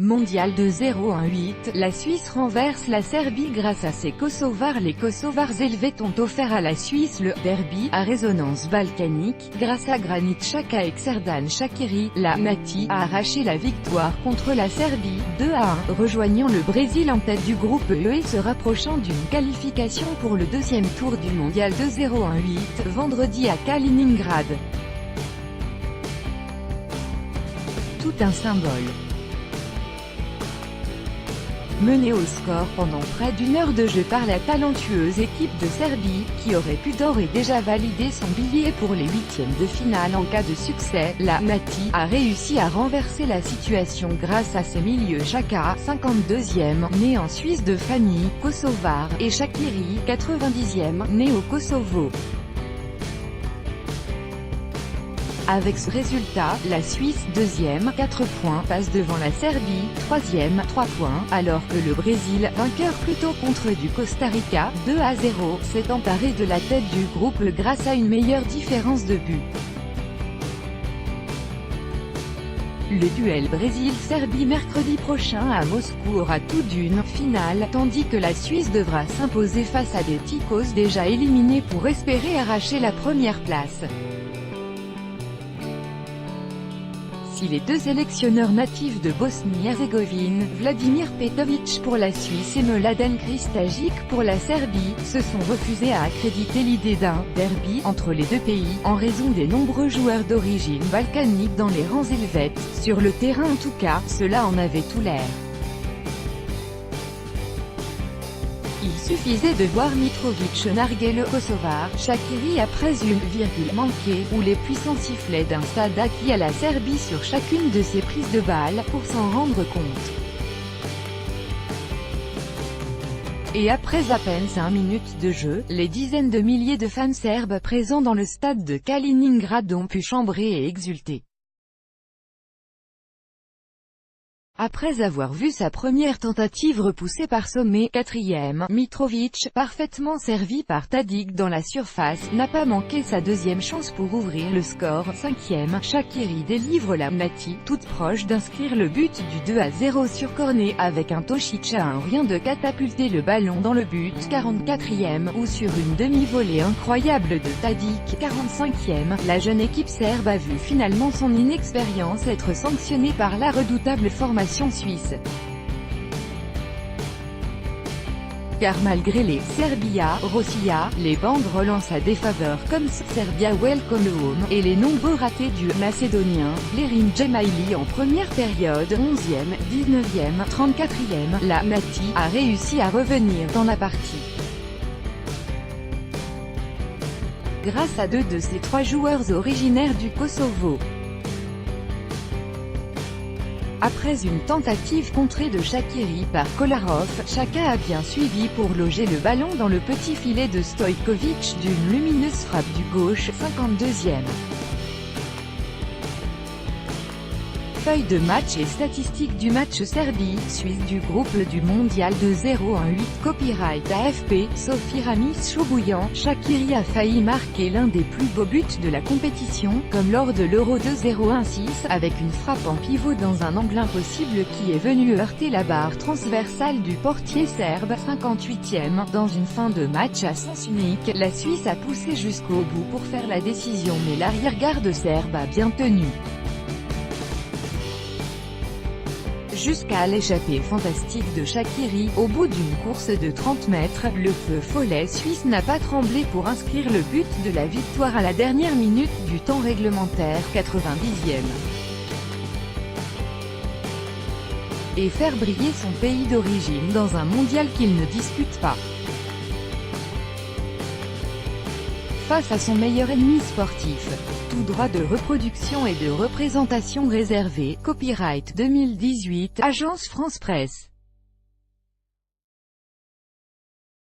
Mondial 2-0-1-8, la Suisse renverse la Serbie grâce à ses Kosovars. Les Kosovars helvètes ont offert à la Suisse le « derby » à résonance balkanique. Grâce à Granit Xhaka et Xherdan Shaqiri, la Mati a arraché la victoire contre la Serbie, 2-1, rejoignant le Brésil en tête du groupe E et se rapprochant d'une qualification pour le deuxième tour du Mondial 2-0-1-8, vendredi à Kaliningrad. Tout un symbole. Mené au score pendant près d'une heure de jeu par la talentueuse équipe de Serbie, qui aurait pu d'ores et déjà valider son billet pour les huitièmes de finale en cas de succès, la Mati a réussi à renverser la situation grâce à ses milieux Xhaka, 52e, né en Suisse de famille kosovare, et Shaqiri, 90e, né au Kosovo. Avec ce résultat, la Suisse, deuxième, 4 points, passe devant la Serbie, troisième, 3 points, alors que le Brésil, vainqueur plutôt contre du Costa Rica, 2-0, s'est emparé de la tête du groupe grâce à une meilleure différence de but. Le duel Brésil-Serbie mercredi prochain à Moscou aura tout d'une finale, tandis que la Suisse devra s'imposer face à des Ticos déjà éliminés pour espérer arracher la première place. Si les deux sélectionneurs natifs de Bosnie-Herzégovine, Vladimir Petković pour la Suisse et Mladen Kristajic pour la Serbie, se sont refusés à accréditer l'idée d'un « derby » entre les deux pays, en raison des nombreux joueurs d'origine balkanique dans les rangs helvètes, sur le terrain en tout cas, cela en avait tout l'air. Il suffisait de voir Mitrovic narguer le Kosovar, Shaqiri après une virgule manquée, ou les puissants sifflets d'un stade acquis à la Serbie sur chacune de ses prises de balles, pour s'en rendre compte. Et après à peine 5 minutes de jeu, les dizaines de milliers de fans serbes présents dans le stade de Kaliningrad ont pu chambrer et exulter. Après avoir vu sa première tentative repoussée par Sommer, 4e, Mitrovic, parfaitement servi par Tadic dans la surface, n'a pas manqué sa deuxième chance pour ouvrir le score, 5e, Shaqiri délivre la Mati, toute proche d'inscrire le but du 2-0 sur corner, avec un Tošić à un rien de catapulter le ballon dans le but, 44e, ou sur une demi-volée incroyable de Tadic, 45e, la jeune équipe serbe a vu finalement son inexpérience être sanctionnée par la redoutable formation suisse. Car malgré les Serbia, Rossiya, les bandes relancent à défaveur comme Serbia Welcome Home, et les nombreux ratés du Macédonien, Blerim Gemaili en première période, 11e, 19e, 34e, la Mati a réussi à revenir dans la partie. Grâce à deux de ses 3 joueurs originaires du Kosovo. Après une tentative contrée de Shaqiri par Kolarov, Xhaka a bien suivi pour loger le ballon dans le petit filet de Stojkovic d'une lumineuse frappe du gauche, 52e. Feuille de match et statistiques du match Serbie-Suisse du groupe du Mondial 2-0-1-8. Copyright AFP, Sophie Ramis Choubouyan. Shaqiri a failli marquer l'un des plus beaux buts de la compétition, comme lors de l'Euro 2-0-1-6, avec une frappe en pivot dans un angle impossible qui est venu heurter la barre transversale du portier serbe, 58e. Dans une fin de match à sens unique, la Suisse a poussé jusqu'au bout pour faire la décision mais l'arrière-garde serbe a bien tenu. Jusqu'à l'échappée fantastique de Shaqiri, au bout d'une course de 30 mètres, le feu follet suisse n'a pas tremblé pour inscrire le but de la victoire à la dernière minute du temps réglementaire, 90e. Et faire briller son pays d'origine dans un mondial qu'il ne dispute pas. Face à son meilleur ennemi sportif. Tout droit de reproduction et de représentation réservé. Copyright 2018, Agence France Presse.